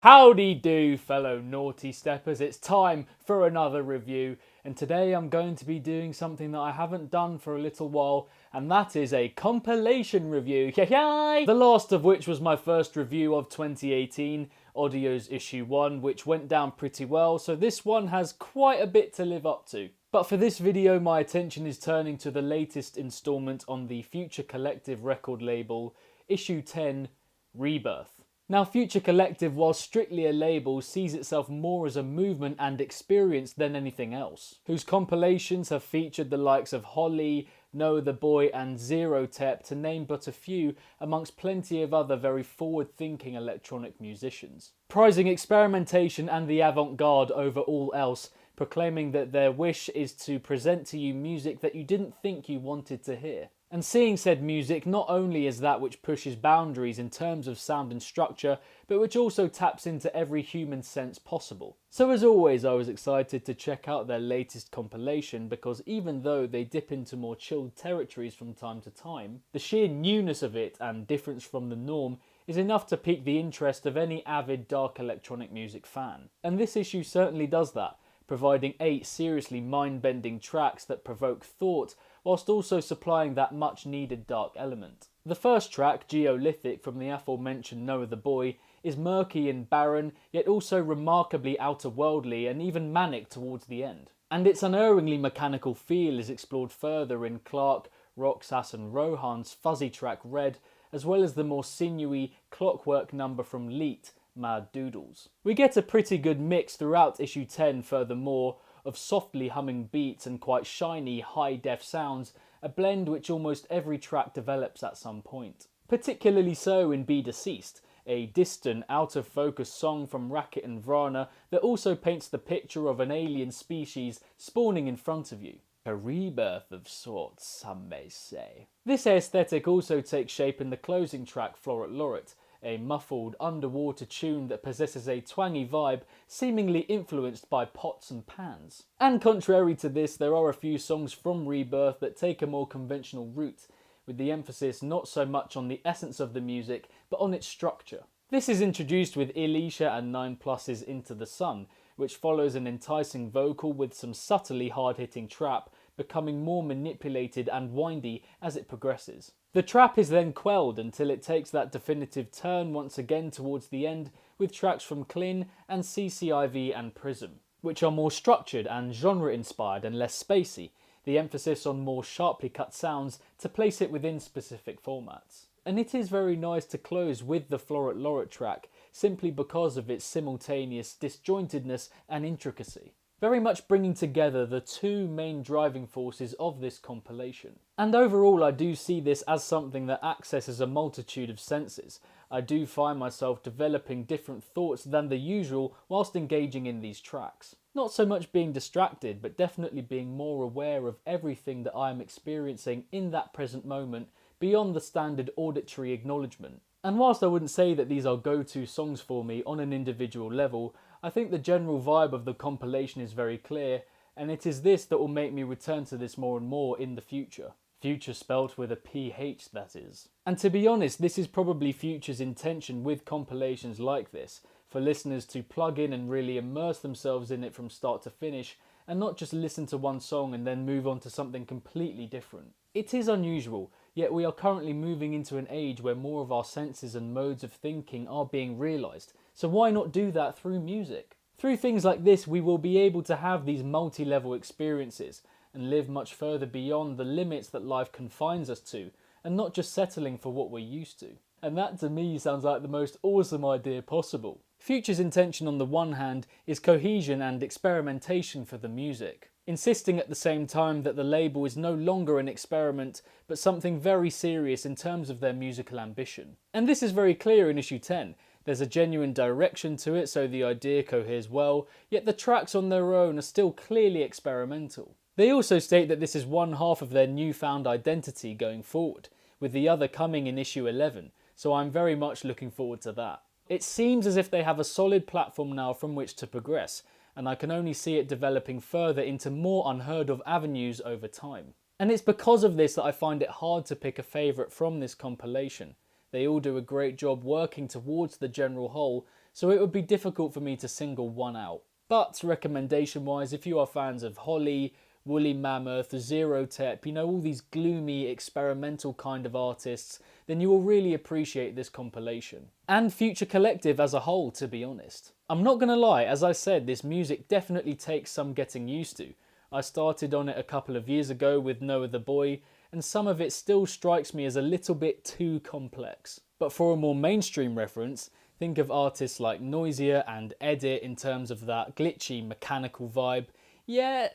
Howdy do, fellow naughty steppers, it's time for another review, and today I'm going to be doing something that I haven't done for a little while, and that is a compilation review, the last of which was my first review of 2018, Audio's issue 1, which went down pretty well, so this one has quite a bit to live up to. But for this video, my attention is turning to the latest instalment on the Phuture Collective record label, issue 10, Rebirth. Now, Phuture Collective, while strictly a label, sees itself more as a movement and experience than anything else, whose compilations have featured the likes of Holly, NAWTY and NAWTystep, to name but a few, amongst plenty of other very forward-thinking electronic musicians. Prizing experimentation and the avant-garde over all else, proclaiming that their wish is to present to you music that you didn't think you wanted to hear. And seeing said music not only as that which pushes boundaries in terms of sound and structure, but which also taps into every human sense possible. So as always, I was excited to check out their latest compilation, because even though they dip into more chilled territories from time to time, the sheer newness of it and difference from the norm is enough to pique the interest of any avid dark electronic music fan. And this issue certainly does that, providing 8 seriously mind-bending tracks that provoke thought, whilst also supplying that much-needed dark element. The first track, Geolithic, from the aforementioned NAWTY, is murky and barren, yet also remarkably outer-worldly and even manic towards the end. And its unerringly mechanical feel is explored further in Clark, Roxas and Rohan's fuzzy track Red, as well as the more sinewy, clockwork number from Leet, Mad Doodles. We get a pretty good mix throughout issue 10 furthermore, of softly humming beats and quite shiny high-def sounds, a blend which almost every track develops at some point. Particularly so in Be Deceased, a distant, out-of-focus song from Racket and Vrana that also paints the picture of an alien species spawning in front of you. A rebirth of sorts, some may say. This aesthetic also takes shape in the closing track, Floret Loret, a muffled, underwater tune that possesses a twangy vibe seemingly influenced by pots and pans. And contrary to this, there are a few songs from Rebirth that take a more conventional route, with the emphasis not so much on the essence of the music, but on its structure. This is introduced with Elisha and 9+'s Into the Sun, which follows an enticing vocal with some subtly hard-hitting trap, becoming more manipulated and windy as it progresses. The trap is then quelled until it takes that definitive turn once again towards the end, with tracks from Clin and CCIV and Prism, which are more structured and genre-inspired and less spacey, the emphasis on more sharply cut sounds to place it within specific formats. And it is very nice to close with the Floret Loret track, simply because of its simultaneous disjointedness and intricacy, very much bringing together the two main driving forces of this compilation. And overall, I do see this as something that accesses a multitude of senses. I do find myself developing different thoughts than the usual whilst engaging in these tracks. Not so much being distracted, but definitely being more aware of everything that I am experiencing in that present moment, beyond the standard auditory acknowledgement. And whilst I wouldn't say that these are go-to songs for me on an individual level, I think the general vibe of the compilation is very clear, and it is this that will make me return to this more and more in the future. Future spelt with a PH, that is. And to be honest, this is probably Phuture's intention with compilations like this, for listeners to plug in and really immerse themselves in it from start to finish, and not just listen to one song and then move on to something completely different. It is unusual, yet we are currently moving into an age where more of our senses and modes of thinking are being realised, so why not do that through music? Through things like this, we will be able to have these multi-level experiences and live much further beyond the limits that life confines us to, and not just settling for what we're used to. And that to me sounds like the most awesome idea possible. Phuture's intention on the one hand is cohesion and experimentation for the music, insisting at the same time that the label is no longer an experiment, but something very serious in terms of their musical ambition. And this is very clear in issue 10. There's a genuine direction to it, so the idea coheres well, yet the tracks on their own are still clearly experimental. They also state that this is one half of their newfound identity going forward, with the other coming in issue 11, so I'm very much looking forward to that. It seems as if they have a solid platform now from which to progress, and I can only see it developing further into more unheard of avenues over time. And it's because of this that I find it hard to pick a favourite from this compilation. They all do a great job working towards the general whole, so it would be difficult for me to single one out. But recommendation wise, if you are fans of Holly, Woolly Mammoth, Zerotep, you know, all these gloomy experimental kind of artists, then you will really appreciate this compilation. And Phuture Collective as a whole, to be honest. I'm not gonna lie, as I said, this music definitely takes some getting used to. I started on it a couple of years ago with No Other Boy, and some of it still strikes me as a little bit too complex. But for a more mainstream reference, think of artists like Noisier and Edit in terms of that glitchy mechanical vibe. Yeah,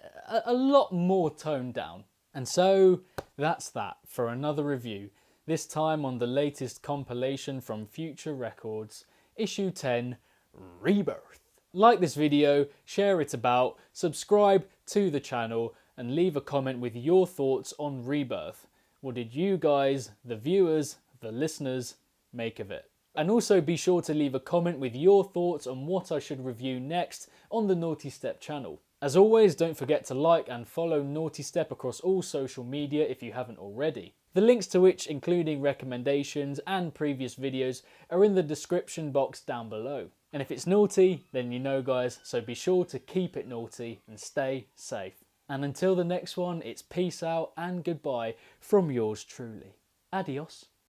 a lot more toned down. And so that's that for another review, this time on the latest compilation from Phuture Records, issue 10, Rebirth. Like this video, share it about, subscribe to the channel, and leave a comment with your thoughts on Rebirth. What did you guys, the viewers, the listeners, make of it? And also be sure to leave a comment with your thoughts on what I should review next on the Nawtystep channel. As always, don't forget to like and follow Nawtystep across all social media if you haven't already. The links to which, including recommendations and previous videos, are in the description box down below. And if it's naughty, then you know guys, so be sure to keep it naughty and stay safe. And until the next one, it's peace out and goodbye from yours truly. Adios.